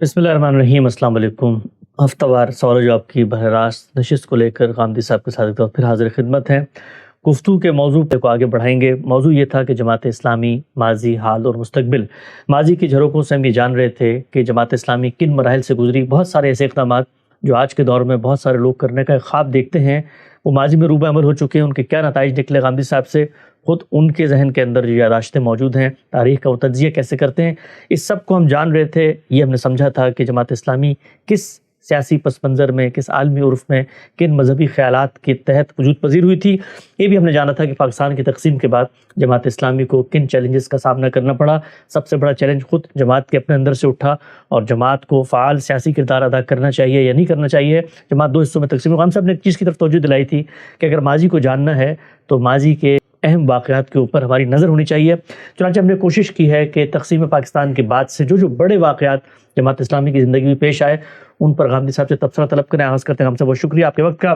بسم اللہ الرحمن الرحیم۔ السلام علیکم۔ ہفتہ وار سوال و جواب کی براہ راست نشست کو لے کر غامدی صاحب کے ساتھ ایک بار پھر حاضر خدمت ہیں۔ گفتگو کے موضوع کو آگے بڑھائیں گے۔ موضوع یہ تھا کہ جماعت اسلامی ماضی، حال اور مستقبل۔ ماضی کی جھروکوں سے ہم یہ جان رہے تھے کہ جماعت اسلامی کن مراحل سے گزری۔ بہت سارے ایسے اقدامات جو آج کے دور میں بہت سارے لوگ کرنے کا خواب دیکھتے ہیں، وہ ماضی میں روبہ عمل ہو چکے ہیں۔ ان کے کیا نتائج نکلے غامدی صاحب سے خود ان کے ذہن کے اندر جو یادداشتیں موجود ہیں، تاریخ کا وہ تجزیہ کیسے کرتے ہیں، اس سب کو ہم جان رہے تھے۔ یہ ہم نے سمجھا تھا کہ جماعت اسلامی کس سیاسی پس منظر میں، کس عالمی عرف میں، کن مذہبی خیالات کے تحت وجود پذیر ہوئی تھی۔ یہ بھی ہم نے جانا تھا کہ پاکستان کی تقسیم کے بعد جماعت اسلامی کو کن چیلنجز کا سامنا کرنا پڑا۔ سب سے بڑا چیلنج خود جماعت کے اپنے اندر سے اٹھا، اور جماعت کو فعال سیاسی کردار ادا کرنا چاہیے یا نہیں کرنا چاہیے۔ جماعت دو حصوں میں تقسیم ہوئی۔ ہم صاحب نے ایک چیز کی طرف توجہ دلائی تھی کہ اگر ماضی کو جاننا ہے تو ماضی کے اہم واقعات کے اوپر ہماری نظر ہونی چاہیے۔ چنانچہ ہم نے کوشش کی ہے کہ تقسیم پاکستان کے بعد سے جو بڑے واقعات جماعت اسلامی کی زندگی میں پیش آئے، ان پر غامدی صاحب سے تبصرہ طلب کریں۔ آغاز کرتے ہیں۔ ہم سے بہت شکریہ آپ کے وقت کا۔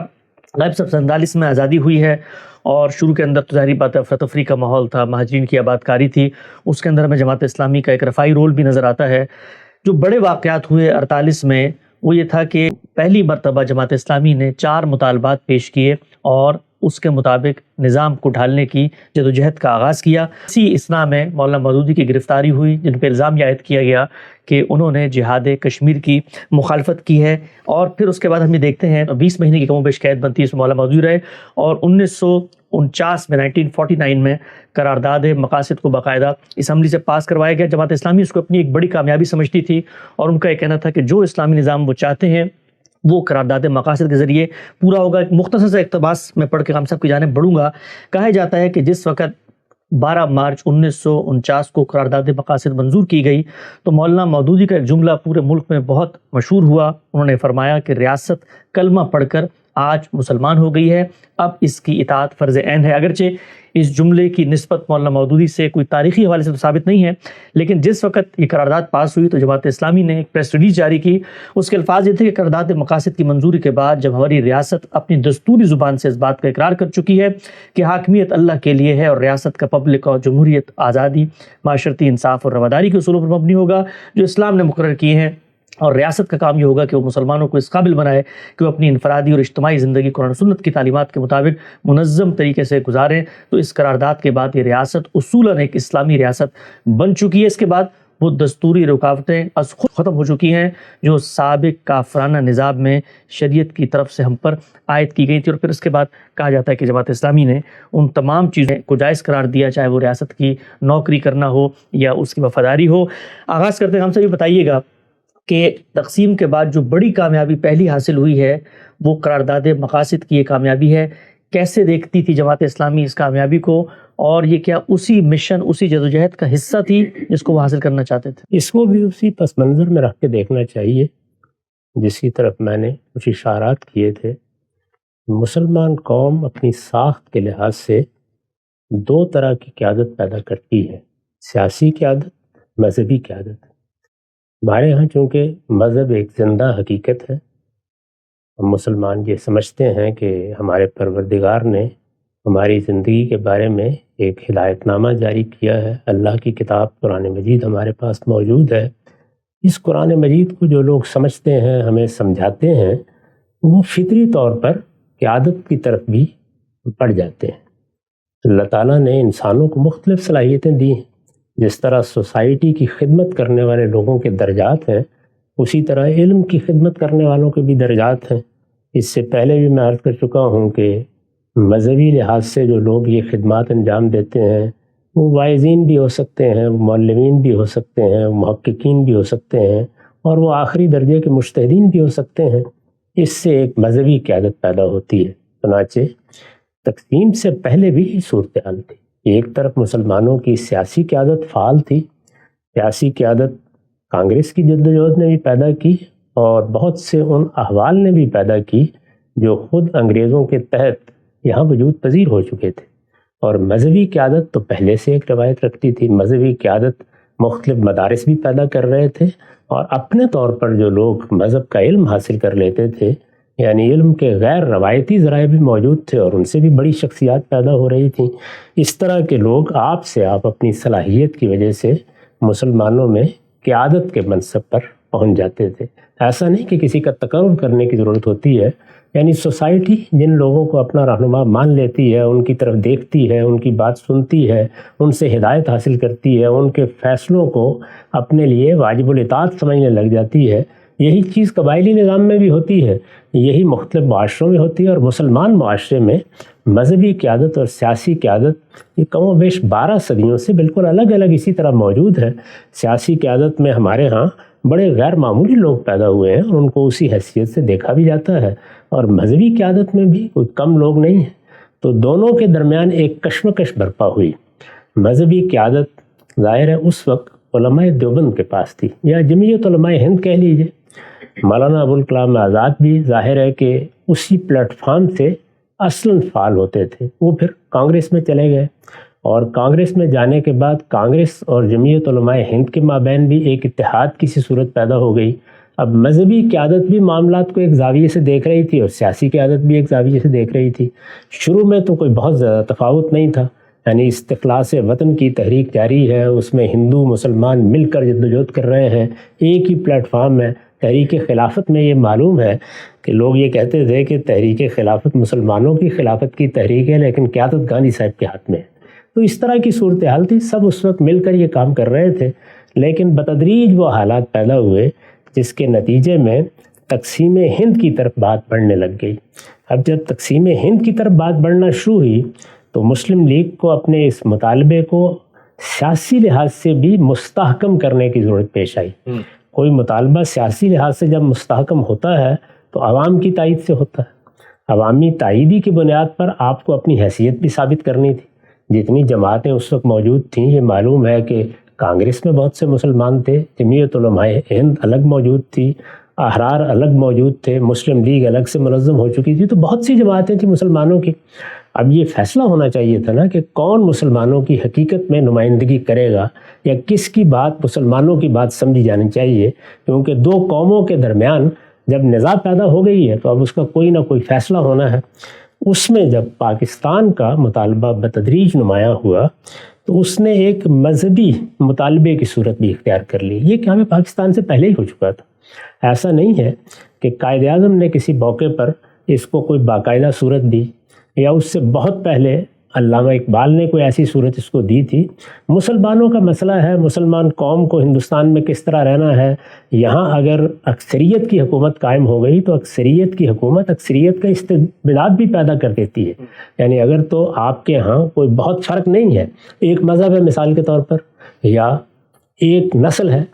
غالب صاحب 47 میں آزادی ہوئی ہے، اور شروع کے اندر تو ظاہری بات ہے افراتفری کا ماحول تھا، مہاجرین کی آبادکاری تھی، اس کے اندر ہمیں جماعت اسلامی کا ایک رفاعی رول بھی نظر آتا ہے۔ جو بڑے واقعات ہوئے 48 میں، وہ یہ تھا کہ پہلی مرتبہ جماعت اسلامی نے 4 مطالبات پیش کیے اور اس کے مطابق نظام کو ڈھالنے کی جدوجہد کا آغاز کیا۔ اسی اثنا میں مولانا مودودی کی گرفتاری ہوئی، جن پہ الزام یہ عائد کیا گیا کہ انہوں نے جہاد کشمیر کی مخالفت کی ہے۔ اور پھر اس کے بعد ہم یہ دیکھتے ہیں 20 مہینے کی کم و بیش قید بنتی ہے، اس میں مولانا مودودی رہے، اور 1949 میں 1949 میں قرارداد مقاصد کو باقاعدہ اسمبلی سے پاس کروایا گیا۔ جماعت اسلامی اس کو اپنی ایک بڑی کامیابی سمجھتی تھی، اور ان کا یہ کہنا تھا کہ جو اسلامی نظام وہ چاہتے ہیں وہ قرارداد مقاصد کے ذریعے پورا ہوگا۔ ایک مختصر سا اقتباس میں پڑھ کے ہم صاحب کی جانب بڑھوں گا۔ کہا جاتا ہے کہ جس وقت 12 مارچ 1949 کو قرارداد مقاصد منظور کی گئی تو مولانا مودودی کا ایک جملہ پورے ملک میں بہت مشہور ہوا۔ انہوں نے فرمایا کہ ریاست کلمہ پڑھ کر آج مسلمان ہو گئی ہے، اب اس کی اطاعت فرض عین ہے۔ اگرچہ اس جملے کی نسبت مولانا مودودی سے کوئی تاریخی حوالے سے تو ثابت نہیں ہے، لیکن جس وقت یہ قرارداد پاس ہوئی تو جماعت اسلامی نے ایک پریس ریلیز جاری کی۔ اس کے الفاظ یہ تھے کہ قرارداد مقاصد کی منظوری کے بعد جب ہماری ریاست اپنی دستوری زبان سے اس بات کا اقرار کر چکی ہے کہ حاکمیت اللہ کے لیے ہے، اور ریاست کا پبلک اور جمہوریت، آزادی، معاشرتی انصاف اور رواداری کے اصولوں پر مبنی ہوگا جو اسلام نے مقرر کیے ہیں، اور ریاست کا کام یہ ہوگا کہ وہ مسلمانوں کو اس قابل بنائے کہ وہ اپنی انفرادی اور اجتماعی زندگی قرآن و سنت کی تعلیمات کے مطابق منظم طریقے سے گزاریں۔ تو اس قرارداد کے بعد یہ ریاست اصولاً ایک اسلامی ریاست بن چکی ہے۔ اس کے بعد وہ دستوری رکاوٹیں از خود ختم ہو چکی ہیں جو سابق کافرانہ نظام میں شریعت کی طرف سے ہم پر عائد کی گئی تھی۔ اور پھر اس کے بعد کہا جاتا ہے کہ جماعت اسلامی نے ان تمام چیزوں کو جائز قرار دیا، چاہے وہ ریاست کی نوکری کرنا ہو یا اس کی وفاداری ہو۔ آغاز کرتے ہیں ہم سے بھی بتائیے گا کہ تقسیم کے بعد جو بڑی کامیابی پہلی حاصل ہوئی ہے وہ قرارداد مقاصد کی یہ کامیابی ہے۔ کیسے دیکھتی تھی جماعت اسلامی اس کامیابی کو، اور یہ کیا اسی مشن، اسی جدوجہد کا حصہ تھی جس کو وہ حاصل کرنا چاہتے تھے؟ اس کو بھی اسی پس منظر میں رکھ کے دیکھنا چاہیے جس کی طرف میں نے کچھ اشارات کیے تھے۔ مسلمان قوم اپنی ساخت کے لحاظ سے 2 طرح کی قیادت پیدا کرتی ہے، سیاسی قیادت، مذہبی قیادت۔ ہمارے ہاں چونکہ مذہب ایک زندہ حقیقت ہے، ہم مسلمان یہ سمجھتے ہیں کہ ہمارے پروردگار نے ہماری زندگی کے بارے میں ایک ہدایت نامہ جاری کیا ہے۔ اللہ کی کتاب قرآن مجید ہمارے پاس موجود ہے۔ اس قرآن مجید کو جو لوگ سمجھتے ہیں، ہمیں سمجھاتے ہیں، وہ فطری طور پر قیادت کی طرف بھی پڑ جاتے ہیں۔ اللہ تعالیٰ نے انسانوں کو مختلف صلاحیتیں دی ہیں۔ جس طرح سوسائٹی کی خدمت کرنے والے لوگوں کے درجات ہیں، اسی طرح علم کی خدمت کرنے والوں کے بھی درجات ہیں۔ اس سے پہلے بھی میں عرض کر چکا ہوں کہ مذہبی لحاظ سے جو لوگ یہ خدمات انجام دیتے ہیں وہ واعظین بھی ہو سکتے ہیں، وہ معلمین بھی ہو سکتے ہیں، وہ محققین بھی ہو سکتے ہیں، اور وہ آخری درجے کے مجتہدین بھی ہو سکتے ہیں۔ اس سے ایک مذہبی قیادت پیدا ہوتی ہے۔ چنانچہ تقسیم سے پہلے بھی یہ صورتحال تھی۔ ایک طرف مسلمانوں کی سیاسی قیادت فعال تھی، سیاسی قیادت کانگریس کی جدوجہد نے بھی پیدا کی، اور بہت سے ان احوال نے بھی پیدا کی جو خود انگریزوں کے تحت یہاں وجود پذیر ہو چکے تھے۔ اور مذہبی قیادت تو پہلے سے ایک روایت رکھتی تھی۔ مذہبی قیادت مختلف مدارس بھی پیدا کر رہے تھے، اور اپنے طور پر جو لوگ مذہب کا علم حاصل کر لیتے تھے، یعنی علم کے غیر روایتی ذرائع بھی موجود تھے، اور ان سے بھی بڑی شخصیات پیدا ہو رہی تھیں۔ اس طرح کے لوگ آپ اپنی صلاحیت کی وجہ سے مسلمانوں میں قیادت کے منصب پر پہنچ جاتے تھے۔ ایسا نہیں کہ کسی کا تقرر کرنے کی ضرورت ہوتی ہے، یعنی سوسائٹی جن لوگوں کو اپنا رہنما مان لیتی ہے، ان کی طرف دیکھتی ہے، ان کی بات سنتی ہے، ان سے ہدایت حاصل کرتی ہے، ان کے فیصلوں کو اپنے لیے واجب الاطاعت سمجھنے لگ جاتی ہے۔ یہی چیز قبائلی نظام میں بھی ہوتی ہے، یہی مختلف معاشروں میں ہوتی ہے، اور مسلمان معاشرے میں مذہبی قیادت اور سیاسی قیادت یہ کم و بیش 12 صدیوں سے بالکل الگ الگ اسی طرح موجود ہے۔ سیاسی قیادت میں ہمارے ہاں بڑے غیر معمولی لوگ پیدا ہوئے ہیں اور ان کو اسی حیثیت سے دیکھا بھی جاتا ہے، اور مذہبی قیادت میں بھی کوئی کم لوگ نہیں ہیں۔ تو دونوں کے درمیان ایک کشمکش برپا ہوئی۔ مذہبی قیادت ظاہر ہے اس وقت علماء دیوبند کے پاس تھی، یا جمعیت علماء ہند کہہ لیجئے۔ مولانا ابوالکلام آزاد بھی ظاہر ہے کہ اسی پلیٹ فارم سے اصلاً فعال ہوتے تھے۔ وہ پھر کانگریس میں چلے گئے، اور کانگریس میں جانے کے بعد کانگریس اور جمعیت علماء ہند کے مابین بھی ایک اتحاد کی سی صورت پیدا ہو گئی۔ اب مذہبی قیادت بھی معاملات کو ایک زاویے سے دیکھ رہی تھی، اور سیاسی قیادت بھی ایک زاویے سے دیکھ رہی تھی۔ شروع میں تو کوئی بہت زیادہ تفاوت نہیں تھا، یعنی استخلاص وطن کی تحریک جاری ہے، اس میں ہندو مسلمان مل کر جدوجہد کر رہے ہیں، ایک ہی پلیٹ فارم ہے۔ تحریک خلافت میں یہ معلوم ہے کہ لوگ یہ کہتے تھے کہ تحریک خلافت مسلمانوں کی خلافت کی تحریک ہے، لیکن قیادت گاندھی صاحب کے ہاتھ میں ہے۔ تو اس طرح کی صورتحال تھی، سب اس وقت مل کر یہ کام کر رہے تھے، لیکن بتدریج وہ حالات پیدا ہوئے جس کے نتیجے میں تقسیم ہند کی طرف بات بڑھنے لگ گئی۔ اب جب تقسیم ہند کی طرف بات بڑھنا شروع ہوئی تو مسلم لیگ کو اپنے اس مطالبے کو سیاسی لحاظ سے بھی مستحکم کرنے کی ضرورت پیش آئی۔ کوئی مطالبہ سیاسی لحاظ سے جب مستحکم ہوتا ہے تو عوام کی تائید سے ہوتا ہے۔ عوامی تائیدی کی بنیاد پر آپ کو اپنی حیثیت بھی ثابت کرنی تھی۔ جتنی جماعتیں اس وقت موجود تھیں، یہ معلوم ہے کہ کانگریس میں بہت سے مسلمان تھے، جمعیت علماء ہند الگ موجود تھی، احرار الگ موجود تھے، مسلم لیگ الگ سے منظم ہو چکی تھی، تو بہت سی جماعتیں تھیں مسلمانوں کی۔ اب یہ فیصلہ ہونا چاہیے تھا نا کہ کون مسلمانوں کی حقیقت میں نمائندگی کرے گا، یا کس کی بات مسلمانوں کی بات سمجھی جانی چاہیے، کیونکہ دو قوموں کے درمیان جب نزاع پیدا ہو گئی ہے تو اب اس کا کوئی نہ کوئی فیصلہ ہونا ہے۔ اس میں جب پاکستان کا مطالبہ بتدریج نمایاں ہوا تو اس نے ایک مذہبی مطالبے کی صورت بھی اختیار کر لی۔ یہ کہ ہمیں پاکستان سے پہلے ہی ہو چکا تھا، ایسا نہیں ہے کہ قائد اعظم نے کسی موقع پر اس کو کوئی باقاعدہ صورت دی، یا اس سے بہت پہلے علامہ اقبال نے کوئی ایسی صورت اس کو دی تھی۔ مسلمانوں کا مسئلہ ہے، مسلمان قوم کو ہندوستان میں کس طرح رہنا ہے۔ یہاں اگر اکثریت کی حکومت قائم ہو گئی تو اکثریت کی حکومت اکثریت کا استبداد بھی پیدا کر دیتی ہے۔ یعنی اگر تو آپ کے ہاں کوئی بہت فرق نہیں ہے، ایک مذہب ہے مثال کے طور پر، یا ایک نسل ہے،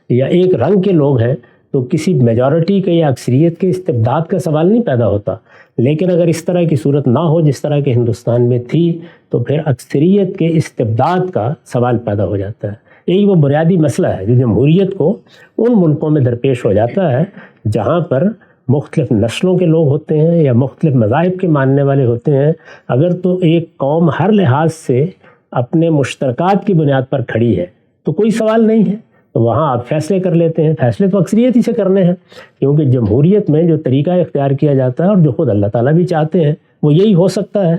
یا ایک رنگ کے لوگ ہیں، تو کسی میجورٹی کے یا اکثریت کے استبداد کا سوال نہیں پیدا ہوتا۔ لیکن اگر اس طرح کی صورت نہ ہو جس طرح کہ ہندوستان میں تھی، تو پھر اکثریت کے استبداد کا سوال پیدا ہو جاتا ہے۔ یہی وہ بنیادی مسئلہ ہے جو جمہوریت کو ان ملکوں میں درپیش ہو جاتا ہے جہاں پر مختلف نسلوں کے لوگ ہوتے ہیں یا مختلف مذاہب کے ماننے والے ہوتے ہیں۔ اگر تو ایک قوم ہر لحاظ سے اپنے مشترکات کی بنیاد پر کھڑی ہے تو کوئی سوال نہیں ہے، تو وہاں آپ فیصلے کر لیتے ہیں۔ فیصلے تو اکثریت ہی سے کرنے ہیں، کیونکہ جمہوریت میں جو طریقہ اختیار کیا جاتا ہے اور جو خود اللہ تعالیٰ بھی چاہتے ہیں وہ یہی ہو سکتا ہے۔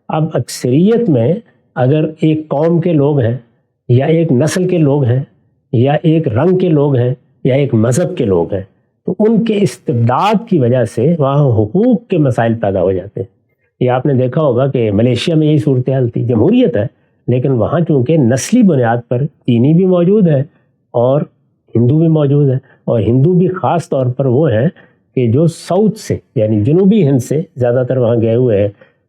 اب اکثریت میں اگر ایک قوم کے لوگ ہیں، یا ایک نسل کے لوگ ہیں، یا ایک رنگ کے لوگ ہیں، یا ایک مذہب کے لوگ ہیں، تو ان کے استبداد کی وجہ سے وہاں حقوق کے مسائل پیدا ہو جاتے ہیں۔ یہ آپ نے دیکھا ہوگا کہ ملیشیا میں یہی صورتحال تھی، جمہوریت ہے لیکن وہاں چونکہ نسلی بنیاد پر چینی بھی موجود ہے اور ہندو بھی موجود ہے، اور ہندو بھی خاص طور پر وہ ہیں کہ جو ساؤتھ سے یعنی جنوبی ہند سے زیادہ تر وہاں گئے ہوئے ہیں،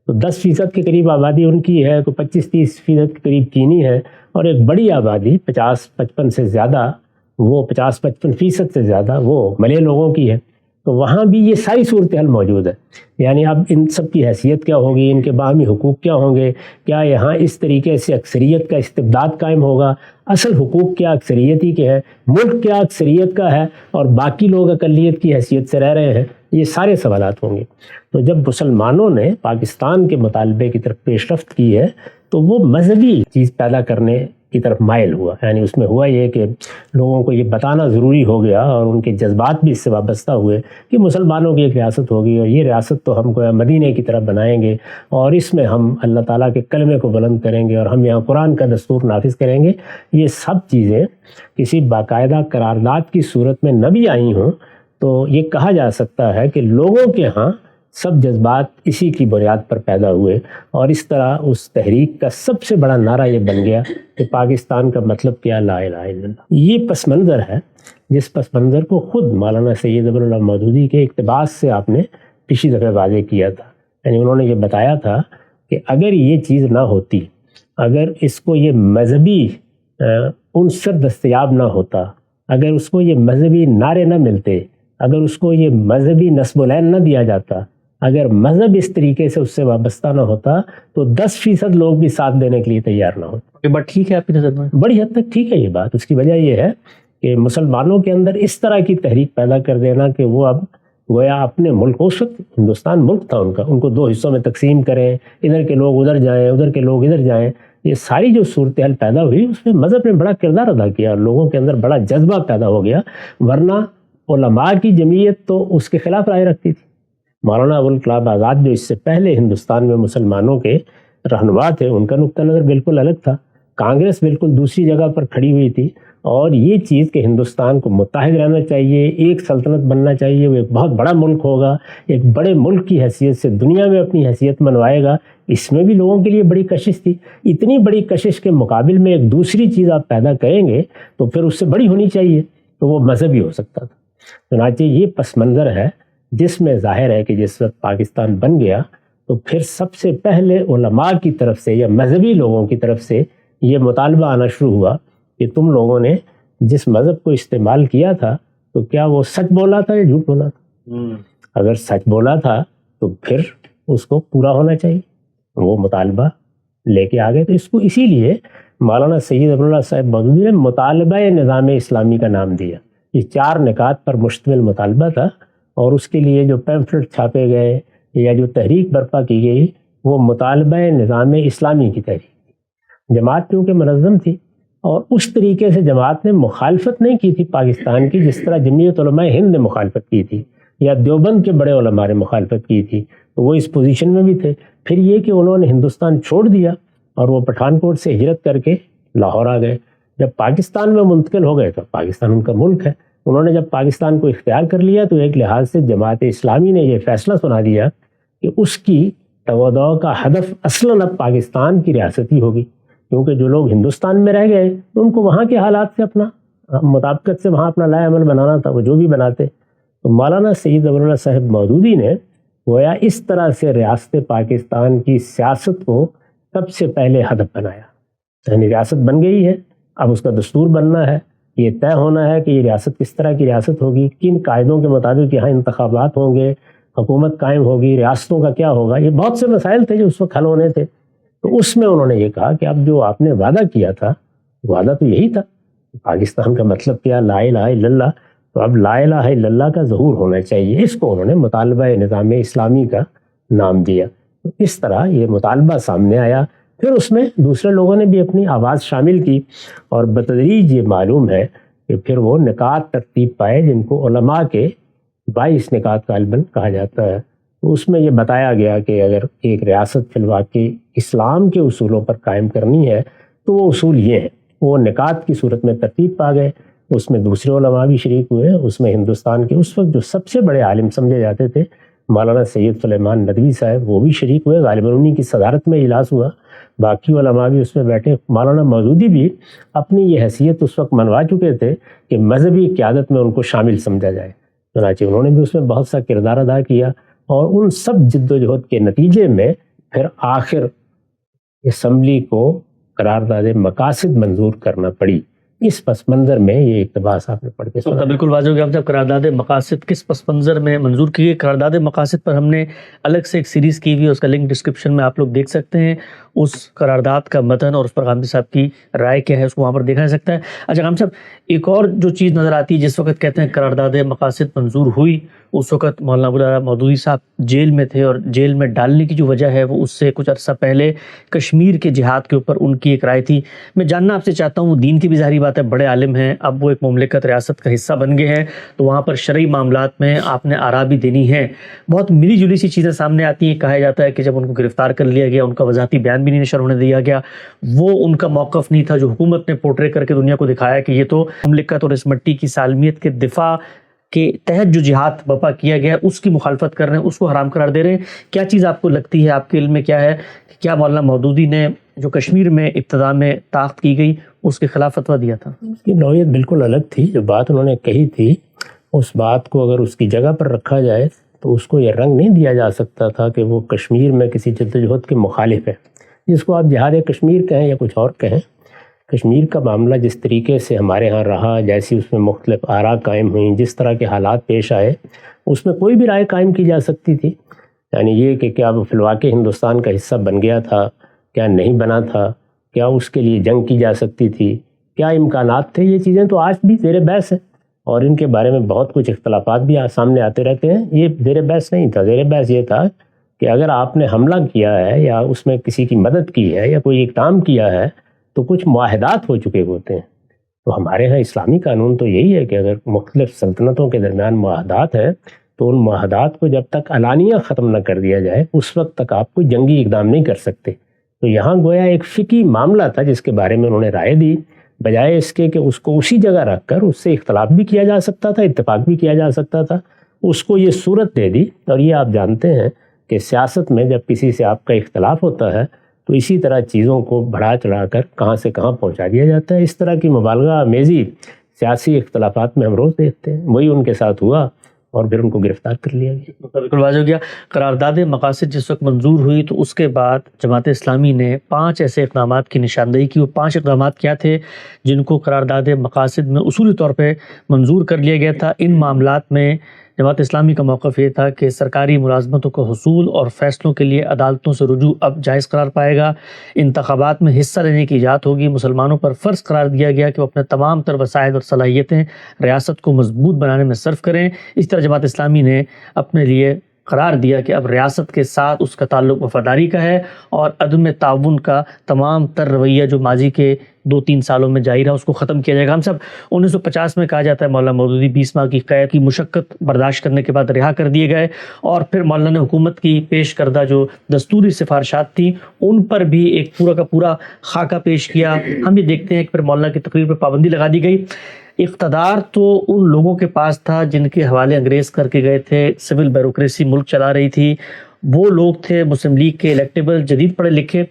تو 10% کے قریب آبادی ان کی ہے، کوئی 25-30% کے قریب چینی ہے، اور ایک بڑی آبادی 50-55 سے زیادہ، وہ 50-55% سے زیادہ وہ ملے لوگوں کی ہے۔ تو وہاں بھی یہ ساری صورتحال موجود ہے۔ یعنی اب ان سب کی حیثیت کیا ہوگی، ان کے باہمی حقوق کیا ہوں گے، کیا یہاں اس طریقے سے اکثریت کا استبداد قائم ہوگا، اصل حقوق کیا اکثریت ہی کے ہیں، ملک کیا اکثریت کا ہے اور باقی لوگ اقلیت کی حیثیت سے رہ رہے ہیں، یہ سارے سوالات ہوں گے۔ تو جب مسلمانوں نے پاکستان کے مطالبے کی طرف پیش رفت کی ہے تو وہ مذہبی چیز پیدا کرنے کی طرف مائل ہوا. یعنی اس میں ہوا یہ کہ لوگوں کو یہ بتانا ضروری ہو گیا اور ان کے جذبات بھی اس سے وابستہ ہوئے کہ مسلمانوں کی ایک ریاست ہوگی اور یہ ریاست تو ہم کو مدینے کی طرف بنائیں گے اور اس میں ہم اللہ تعالیٰ کے کلمے کو بلند کریں گے اور ہم یہاں قرآن کا دستور نافذ کریں گے. یہ سب چیزیں کسی باقاعدہ قرارداد کی صورت میں نہ بھی آئی ہوں تو یہ کہا جا سکتا ہے کہ لوگوں کے ہاں سب جذبات اسی کی بنیاد پر پیدا ہوئے اور اس طرح اس تحریک کا سب سے بڑا نعرہ یہ بن گیا کہ پاکستان کا مطلب کیا لا الہ الا اللہ. یہ پس منظر ہے جس پس منظر کو خود مولانا سید ابو اللہ مودودی کے اقتباس سے آپ نے پچھلی دفعہ واضح کیا تھا. یعنی انہوں نے یہ بتایا تھا کہ اگر یہ چیز نہ ہوتی، اگر اس کو یہ مذہبی عنصر دستیاب نہ ہوتا، اگر اس کو یہ مذہبی نعرے نہ ملتے، اگر اس کو یہ مذہبی نصب العین نہ دیا جاتا، اگر مذہب اس طریقے سے اس سے وابستہ نہ ہوتا تو 10% لوگ بھی ساتھ دینے کے لیے تیار نہ ہوتے. یہ بات ٹھیک ہے آپ کی نظر میں؟ بڑی حد تک ٹھیک ہے یہ بات. اس کی وجہ یہ ہے کہ مسلمانوں کے اندر اس طرح کی تحریک پیدا کر دینا کہ وہ اب گویا اپنے ملک، اس وقت ہندوستان ملک تھا ان کا، ان کو 2 حصوں میں تقسیم کریں، ادھر کے لوگ ادھر جائیں، ادھر کے لوگ ادھر جائیں. یہ ساری جو صورتحال پیدا ہوئی اس میں مذہب نے بڑا کردار ادا کیا، لوگوں کے اندر بڑا جذبہ پیدا ہو گیا. ورنہ علماء کی جمعیت تو اس کے خلاف رائے رکھتی تھی. مولانا ابوالکلام آزاد جو اس سے پہلے ہندوستان میں مسلمانوں کے رہنما تھے، ان کا نقطہ نظر بالکل الگ تھا. کانگریس بالکل دوسری جگہ پر کھڑی ہوئی تھی اور یہ چیز کہ ہندوستان کو متحد رہنا چاہیے، ایک سلطنت بننا چاہیے، وہ ایک بہت بڑا ملک ہوگا، ایک بڑے ملک کی حیثیت سے دنیا میں اپنی حیثیت منوائے گا، اس میں بھی لوگوں کے لیے بڑی کشش تھی. اتنی بڑی کشش کے مقابل میں ایک دوسری چیز آپ پیدا کریں گے تو پھر اس سے بڑی ہونی چاہیے، تو وہ مذہبی ہو سکتا تھا. چنانچہ یہ پس منظر ہے جس میں ظاہر ہے کہ جس وقت پاکستان بن گیا تو پھر سب سے پہلے علماء کی طرف سے یا مذہبی لوگوں کی طرف سے یہ مطالبہ آنا شروع ہوا کہ تم لوگوں نے جس مذہب کو استعمال کیا تھا تو کیا وہ سچ بولا تھا یا جھوٹ بولا تھا؟ اگر سچ بولا تھا تو پھر اس کو پورا ہونا چاہیے. وہ مطالبہ لے کے آگے. تو اس کو اسی لیے مولانا سید ابو اللہ صاحب مودودی نے مطالبہ نظام اسلامی کا نام دیا. یہ 4 نکات پر مشتمل مطالبہ تھا اور اس کے لیے جو پیمفلٹ چھاپے گئے یا جو تحریک برپا کی گئی وہ مطالبہ نظام اسلامی کی تحریک تھی. جماعت کیونکہ منظم تھی اور اس طریقے سے جماعت نے مخالفت نہیں کی تھی پاکستان کی جس طرح جمعیت علماء ہند نے مخالفت کی تھی یا دیوبند کے بڑے علماء نے مخالفت کی تھی، تو وہ اس پوزیشن میں بھی تھے. پھر یہ کہ انہوں نے ہندوستان چھوڑ دیا اور وہ پٹھان کوٹ سے ہجرت کر کے لاہور آ گئے. جب پاکستان میں منتقل ہو گئے تو پاکستان ان کا ملک ہے. انہوں نے جب پاکستان کو اختیار کر لیا تو ایک لحاظ سے جماعت اسلامی نے یہ فیصلہ سنا دیا کہ اس کی تودع کا ہدف اصلاً اب پاکستان کی ریاست ہی ہوگی، کیونکہ جو لوگ ہندوستان میں رہ گئے ان کو وہاں کے حالات سے اپنا مطابقت سے وہاں اپنا لائے عمل بنانا تھا، وہ جو بھی بناتے. تو مولانا سید ابو اللہ صاحب مودودی نے گویا اس طرح سے ریاست پاکستان کی سیاست کو سب سے پہلے ہدف بنایا. یعنی ریاست بن گئی ہے، اب اس کا دستور بننا ہے، یہ طے ہونا ہے کہ یہ ریاست کس طرح کی ریاست ہوگی، کن قاعدوں کے مطابق یہاں انتخابات ہوں گے، حکومت قائم ہوگی، ریاستوں کا کیا ہوگا. یہ بہت سے مسائل تھے جو اس وقت حل ہونے تھے. تو اس میں انہوں نے یہ کہا کہ اب جو آپ نے وعدہ کیا تھا، وعدہ تو یہی تھا، پاکستان کا مطلب کیا لا الہ الا اللہ، تو اب لا الہ الا اللہ کا ظہور ہونا چاہیے. اس کو انہوں نے مطالبہ نظام اسلامی کا نام دیا. تو اس طرح یہ مطالبہ سامنے آیا. پھر اس میں دوسرے لوگوں نے بھی اپنی آواز شامل کی اور بتدریج یہ معلوم ہے کہ پھر وہ نکات ترتیب پائے جن کو علماء کے 22 نکات غالباً کہا جاتا ہے. تو اس میں یہ بتایا گیا کہ اگر ایک ریاست فی الواقع اسلام کے اصولوں پر قائم کرنی ہے تو وہ اصول یہ ہیں. وہ نکات کی صورت میں ترتیب پا گئے. اس میں دوسرے علماء بھی شریک ہوئے. اس میں ہندوستان کے اس وقت جو سب سے بڑے عالم سمجھے جاتے تھے مولانا سید سلیمان ندوی صاحب، وہ بھی شریک ہوئے. غالباً انہی کی صدارت میں اجلاس ہوا. باقی علماء بھی اس میں بیٹھے. مولانا مودودی بھی اپنی یہ حیثیت اس وقت منوا چکے تھے کہ مذہبی قیادت میں ان کو شامل سمجھا جائے. چنانچہ انہوں نے بھی اس میں بہت سا کردار ادا کیا اور ان سب جد و جہد کے نتیجے میں پھر آخر اسمبلی کو قرارداد مقاصد منظور کرنا پڑی. اس پس منظر میں یہ اقتباس آپ نے پڑھ کے سنا. بالکل واضح ہو گیا. جب قرارداد مقاصد کس پس منظر میں منظور کی گئی، قرارداد مقاصد پر ہم نے الگ سے ایک سیریز کی ہوئی ہے، اس کا لنک ڈسکرپشن میں آپ لوگ دیکھ سکتے ہیں. اس قرارداد کا متن اور اس پر غامدی صاحب کی رائے کیا ہے اس کو وہاں پر دیکھا جا سکتا ہے. اچھا غام صاحب، ایک اور جو چیز نظر آتی ہے جس وقت کہتے ہیں قرارداد مقاصد منظور ہوئی، اس وقت مولانا ابوالعلا مودودی صاحب جیل میں تھے، اور جیل میں ڈالنے کی جو وجہ ہے وہ اس سے کچھ عرصہ پہلے کشمیر کے جہاد کے اوپر ان کی ایک رائے تھی۔ میں جاننا آپ سے چاہتا ہوں، وہ دین کی بھی ظاہری بات ہے، بڑے عالم ہیں، اب وہ ایک مملکت ریاست کا حصہ بن گئے ہیں، تو وہاں پر شرعی معاملات میں آپ نے آراء بھی دینی ہے۔ بہت ملی جلی سی چیزیں سامنے آتی ہیں، کہا جاتا ہے کہ جب ان کو گرفتار کر لیا گیا، ان کا وضاحتی بیان بھی نہیں نشر ہونے دیا گیا، وہ ان کا موقف نہیں تھا جو حکومت نے پورٹرے کر کے دنیا کو دکھایا کہ یہ تو مملکت اور اس مٹی کی سالمیت کے دفاع کے تحت جو جہاد برپا کیا گیا ہے اس کی مخالفت کر رہے ہیں، اس کو حرام قرار دے رہے ہیں۔ کیا چیز آپ کو لگتی ہے، آپ کے علم میں کیا ہے کہ کیا مولانا مودودی نے جو کشمیر میں ابتدا میں طاقت کی گئی اس کے خلاف فتویٰ دیا تھا؟ اس کی نوعیت بالکل الگ تھی۔ جو بات انہوں نے کہی تھی اس بات کو اگر اس کی جگہ پر رکھا جائے تو اس کو یہ رنگ نہیں دیا جا سکتا تھا کہ وہ کشمیر میں کسی جدوجہد کے مخالف ہے، جس کو آپ جہاد کشمیر کہیں یا کچھ اور کہیں۔ کشمیر کا معاملہ جس طریقے سے ہمارے ہاں رہا، جیسی اس میں مختلف آراء قائم ہوئیں، جس طرح کے حالات پیش آئے، اس میں کوئی بھی رائے قائم کی جا سکتی تھی۔ یعنی یہ کہ کیا وہ فی الواقع ہندوستان کا حصہ بن گیا تھا، کیا نہیں بنا تھا، کیا اس کے لیے جنگ کی جا سکتی تھی، کیا امکانات تھے، یہ چیزیں تو آج بھی زیر بحث ہیں، اور ان کے بارے میں بہت کچھ اختلافات بھی سامنے آتے رہتے ہیں۔ یہ زیر بحث نہیں تھا، زیر بحث یہ تھا کہ اگر آپ نے حملہ کیا ہے یا اس میں کسی کی مدد کی ہے یا کوئی اقدام کیا ہے تو کچھ معاہدات ہو چکے ہوتے ہیں۔ تو ہمارے ہاں اسلامی قانون تو یہی ہے کہ اگر مختلف سلطنتوں کے درمیان معاہدات ہیں تو ان معاہدات کو جب تک علانیہ ختم نہ کر دیا جائے اس وقت تک آپ کوئی جنگی اقدام نہیں کر سکتے۔ تو یہاں گویا ایک فقہی معاملہ تھا جس کے بارے میں انہوں نے رائے دی، بجائے اس کے کہ اس کو اسی جگہ رکھ کر اس سے اختلاف بھی کیا جا سکتا تھا، اتفاق بھی کیا جا سکتا تھا، اس کو یہ صورت دے دی۔ اور یہ آپ جانتے ہیں کہ سیاست میں جب کسی سے آپ کا اختلاف ہوتا ہے تو اسی طرح چیزوں کو بڑھا چڑھا کر کہاں سے کہاں پہنچا دیا جاتا ہے۔ اس طرح کی مبالغہ آمیزی سیاسی اختلافات میں ہم روز دیکھتے ہیں، وہی ان کے ساتھ ہوا اور پھر ان کو گرفتار کر لیا گیا۔ بالکل واضح ہو گیا۔ قرارداد مقاصد جس وقت منظور ہوئی تو اس کے بعد جماعت اسلامی نے 5 ایسے اقدامات کی نشاندہی کی۔ وہ 5 اقدامات کیا تھے جن کو قرارداد مقاصد میں اصولی طور پہ منظور کر لیا گیا تھا؟ ان معاملات میں جماعت اسلامی کا موقف یہ تھا کہ سرکاری ملازمتوں کا حصول اور فیصلوں کے لیے عدالتوں سے رجوع اب جائز قرار پائے گا، انتخابات میں حصہ لینے کی ایجاد ہوگی، مسلمانوں پر فرض قرار دیا گیا کہ وہ اپنے تمام تر وسائل اور صلاحیتیں ریاست کو مضبوط بنانے میں صرف کریں۔ اس طرح جماعت اسلامی نے اپنے لیے قرار دیا کہ اب ریاست کے ساتھ اس کا تعلق وفاداری کا ہے، اور عدم تعاون کا تمام تر رویہ جو ماضی کے 2-3 سالوں میں جاری رہا اس کو ختم کیا جائے گا۔ ہم سب 1950 میں کہا جاتا ہے مولانا مودودی 20 ماہ کی قید کی مشقت برداشت کرنے کے بعد رہا کر دیے گئے، اور پھر مولانا نے حکومت کی پیش کردہ جو دستوری سفارشات تھیں ان پر بھی ایک پورا کا پورا خاکہ پیش کیا۔ ہم یہ دیکھتے ہیں کہ پھر مولانا کی تقریر پر پابندی لگا دی گئی۔ اقتدار تو ان لوگوں کے پاس تھا جن کے حوالے انگریز کر کے گئے تھے، سول بیوروکریسی ملک چلا رہی تھی، وہ لوگ تھے مسلم لیگ کے الیکٹیبل جدید پڑھے لکھے۔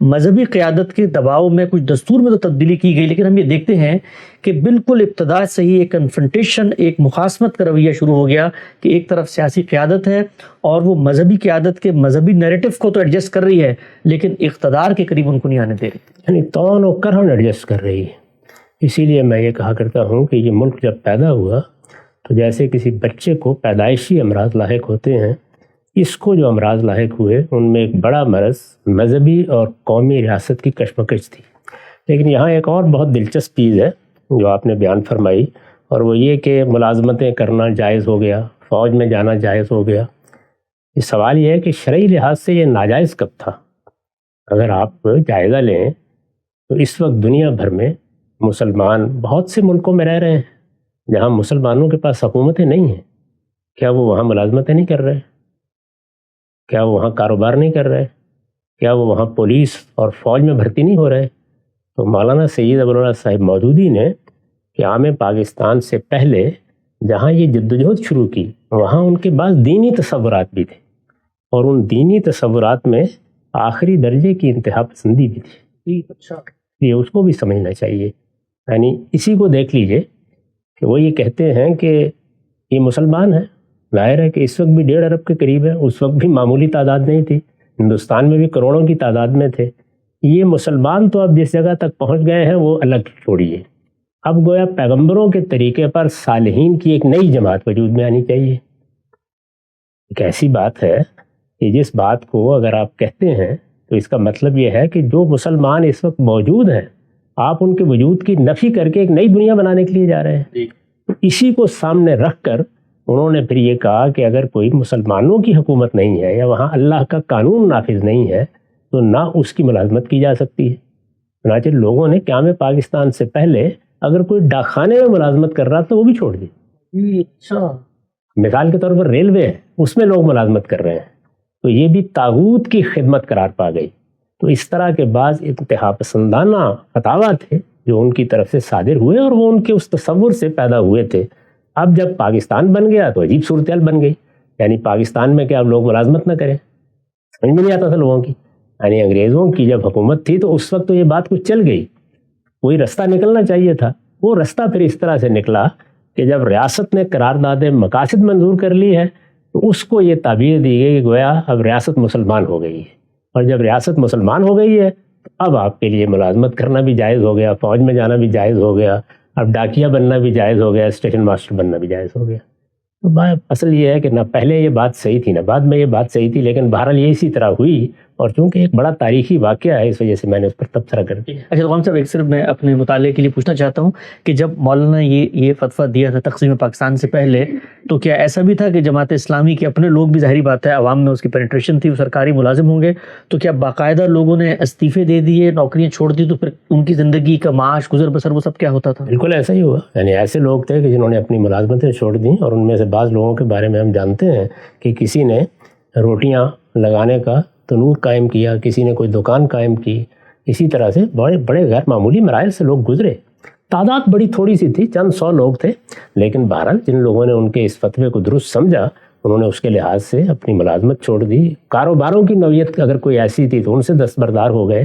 مذہبی قیادت کے دباؤ میں کچھ دستور میں تو تبدیلی کی گئی، لیکن ہم یہ دیکھتے ہیں کہ بالکل ابتدا سے ہی ایک کنفرنٹیشن، ایک مخاصمت کا رویہ شروع ہو گیا کہ ایک طرف سیاسی قیادت ہے اور وہ مذہبی قیادت کے مذہبی نیریٹو کو تو ایڈجسٹ کر رہی ہے لیکن اقتدار کے قریب ان کو نہیں آنے دے رہی، یعنی تون و کرہن ایڈجسٹ کر رہی ہے۔ اسی لیے میں یہ کہا کرتا ہوں کہ یہ ملک جب پیدا ہوا تو جیسے کسی بچے کو پیدائشی امراض لاحق ہوتے ہیں، اس کو جو امراض لاحق ہوئے ان میں ایک بڑا مرض مذہبی اور قومی ریاست کی کشمکش تھی۔ لیکن یہاں ایک اور بہت دلچسپ چیز ہے جو آپ نے بیان فرمائی، اور وہ یہ کہ ملازمتیں کرنا جائز ہو گیا، فوج میں جانا جائز ہو گیا۔ یہ سوال یہ ہے کہ شرعی لحاظ سے یہ ناجائز کب تھا؟ اگر آپ جائزہ لیں تو اس وقت دنیا بھر میں مسلمان بہت سے ملکوں میں رہ رہے ہیں جہاں مسلمانوں کے پاس حکومتیں نہیں ہیں۔ کیا وہ وہاں ملازمتیں نہیں کر رہے؟ کیا وہ وہاں کاروبار نہیں کر رہے؟ کیا وہ وہاں پولیس اور فوج میں بھرتی نہیں ہو رہے؟ تو مولانا سید ابوالعلا صاحب مودودی نے قیام پاکستان سے پہلے جہاں یہ جدوجہد شروع کی وہاں ان کے پاس دینی تصورات بھی تھے، اور ان دینی تصورات میں آخری درجے کی انتہا پسندی بھی تھی۔ یہ اس کو بھی سمجھنا چاہیے۔ یعنی اسی کو دیکھ لیجئے کہ وہ یہ کہتے ہیں کہ یہ مسلمان ہیں، ظاہر ہے کہ اس وقت بھی 1.5 ارب کے قریب ہے، اس وقت بھی معمولی تعداد نہیں تھی، ہندوستان میں بھی کروڑوں کی تعداد میں تھے۔ یہ مسلمان تو اب جس جگہ تک پہنچ گئے ہیں وہ الگ چھوڑیے، اب گویا پیغمبروں کے طریقے پر صالحین کی ایک نئی جماعت وجود میں آنی چاہیے۔ ایک ایسی بات ہے کہ جس بات کو اگر آپ کہتے ہیں تو اس کا مطلب یہ ہے کہ جو مسلمان اس وقت موجود ہیں آپ ان کے وجود کی نفی کر کے ایک نئی دنیا بنانے کے لیے جا رہے ہیں۔ تو اسی کو سامنے رکھ کر انہوں نے پھر یہ کہا کہ اگر کوئی مسلمانوں کی حکومت نہیں ہے یا وہاں اللہ کا قانون نافذ نہیں ہے تو نہ اس کی ملازمت کی جا سکتی ہے۔ چنانچہ لوگوں نے قیام پاکستان سے پہلے اگر کوئی ڈاکخانے میں ملازمت کر رہا تو وہ بھی چھوڑ دی۔ اچھا، مثال کے طور پر ریلوے ہے، اس میں لوگ ملازمت کر رہے ہیں، تو یہ بھی طاغوت کی خدمت قرار پا گئی۔ تو اس طرح کے بعض انتہا پسندانہ فتاویٰ تھے جو ان کی طرف سے صادر ہوئے اور وہ ان کے اس تصور سے پیدا ہوئے تھے۔ اب جب پاکستان بن گیا تو عجیب صورتحال بن گئی، یعنی پاکستان میں کیا اب لوگ ملازمت نہ کریں؟ سمجھ میں نہیں آتا تھا لوگوں کی۔ یعنی انگریزوں کی جب حکومت تھی تو اس وقت تو یہ بات کچھ چل گئی، کوئی رستہ نکلنا چاہیے تھا۔ وہ رستہ پھر اس طرح سے نکلا کہ جب ریاست نے قرارداد مقاصد منظور کر لی ہے تو اس کو یہ تعبیر دی گئی کہ گویا اب ریاست مسلمان ہو گئی ہے، اور جب ریاست مسلمان ہو گئی ہے تو اب آپ کے لیے ملازمت کرنا بھی جائز ہو گیا، فوج میں جانا بھی جائز ہو گیا، اب ڈاکیا بننا بھی جائز ہو گیا، اسٹیشن ماسٹر بننا بھی جائز ہو گیا۔ تو اصل یہ ہے کہ نہ پہلے یہ بات صحیح تھی نہ بعد میں یہ بات صحیح تھی، لیکن بہرحال یہ اسی طرح ہوئی، اور چونکہ ایک بڑا تاریخی واقعہ ہے اس وجہ سے میں نے اس پر تبصرہ کر دیا۔ اچھا غلام صاحب، ایک صرف میں اپنے مطالعے کے لیے پوچھنا چاہتا ہوں کہ جب مولانا یہ فتویٰ دیا تھا تقسیم پاکستان سے پہلے، تو کیا ایسا بھی تھا کہ جماعت اسلامی کے اپنے لوگ بھی، ظاہری بات ہے عوام میں اس کی پینیٹریشن تھی، وہ سرکاری ملازم ہوں گے، تو کیا باقاعدہ لوگوں نے استعفے دے دیے، نوکریاں چھوڑ دی، تو پھر ان کی زندگی کا معاش، گزر بسر، وہ سب کیا ہوتا تھا؟ بالکل ایسا ہی ہوا، یعنی ایسے لوگ تھے کہ جنہوں نے اپنی ملازمتیں چھوڑ دیں، اور ان میں سے بعض لوگوں کے بارے میں ہم جانتے ہیں کہ کسی نے روٹیاں لگانے کا تنور قائم کیا، کسی نے کوئی دکان قائم کی، اسی طرح سے بڑے بڑے غیر معمولی مراحل سے لوگ گزرے۔ تعداد بڑی تھوڑی سی تھی، چند سو لوگ تھے، لیکن بہرحال جن لوگوں نے ان کے اس فتوے کو درست سمجھا انہوں نے اس کے لحاظ سے اپنی ملازمت چھوڑ دی۔ کاروباروں کی نوعیت اگر کوئی ایسی تھی تو ان سے دستبردار ہو گئے،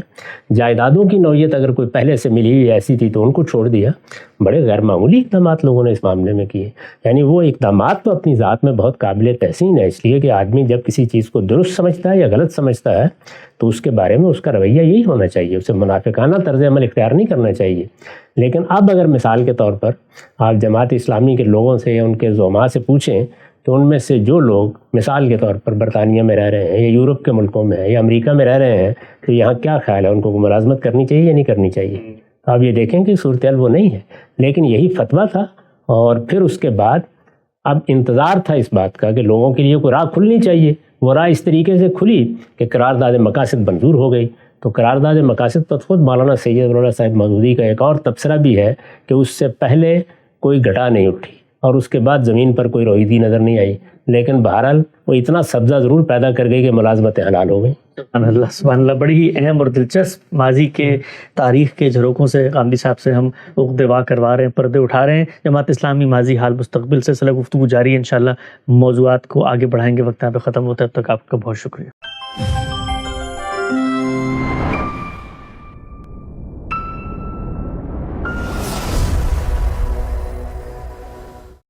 جائیدادوں کی نوعیت اگر کوئی پہلے سے ملی ہوئی ایسی تھی تو ان کو چھوڑ دیا۔ بڑے غیر معمولی اقدامات لوگوں نے اس معاملے میں کیے، یعنی وہ اقدامات تو اپنی ذات میں بہت قابل تحسین ہے، اس لیے کہ آدمی جب کسی چیز کو درست سمجھتا ہے یا غلط سمجھتا ہے تو اس کے بارے میں اس کا رویہ یہی ہونا چاہیے، اسے منافقانہ طرز عمل اختیار نہیں کرنا چاہیے۔ لیکن اب اگر مثال کے طور پر آپ جماعت اسلامی کے لوگوں سے یا ان کے زعماء سے پوچھیں تو ان میں سے جو لوگ مثال کے طور پر برطانیہ میں رہ رہے ہیں یا یورپ کے ملکوں میں ہیں یا امریکہ میں رہ رہے ہیں تو یہاں کیا خیال ہے، ان کو ملازمت کرنی چاہیے یا نہیں کرنی چاہیے؟ تو آپ یہ دیکھیں کہ صورتحال وہ نہیں ہے، لیکن یہی فتویٰ تھا، اور پھر اس کے بعد اب انتظار تھا اس بات کا کہ لوگوں کے لیے کوئی راہ کھلنی چاہیے۔ وہ راہ اس طریقے سے کھلی کہ قرارداد مقاصد منظور ہو گئی۔ تو قرارداد مقاصد پر خود مولانا سید ولی اللہ صاحب مودودی کا ایک اور تبصرہ بھی ہے کہ اس سے پہلے کوئی گھٹا نہیں اٹھی اور اس کے بعد زمین پر کوئی رویدی نظر نہیں آئی، لیکن بہرحال وہ اتنا سبزہ ضرور پیدا کر گئی کہ ملازمتیں حلال ہو گئیں۔ سبحان اللہ، سبحان اللہ، بڑی ہی اہم اور دلچسپ ماضی کے تاریخ کے جھروکوں سے غامدی صاحب سے ہم دعا کروا رہے ہیں، پردے اٹھا رہے ہیں۔ جماعت اسلامی ماضی حال مستقبل سلسلہ گفتگو جاری ہے، انشاءاللہ موضوعات کو آگے بڑھائیں گے۔ وقت یہاں پہ ختم ہوتا ہے، اب تک آپ کا بہت شکریہ۔